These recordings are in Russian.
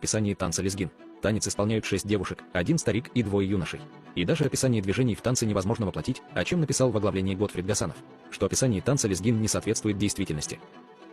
Описание танца лезгин. Танец исполняют 6 девушек, 1 старик и 2 юношей. И даже описание движений в танце невозможно воплотить, о чем написал в оглавлении Готфрид Гасанов, что описание танца лезгин не соответствует действительности.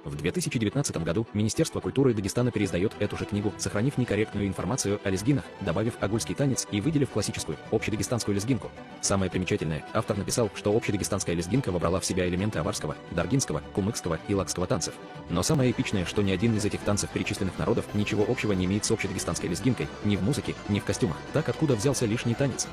В 2019 году Министерство культуры Дагестана переиздает эту же книгу, сохранив некорректную информацию о лезгинах, добавив агульский танец и выделив классическую, общедагестанскую лезгинку. Самое примечательное, автор написал, что общедагестанская лезгинка вобрала в себя элементы аварского, даргинского, кумыкского и лакского танцев. Но самое эпичное, что ни один из этих танцев перечисленных народов ничего общего не имеет с общедагестанской лезгинкой, ни в музыке, ни в костюмах. Так откуда взялся лишний танец?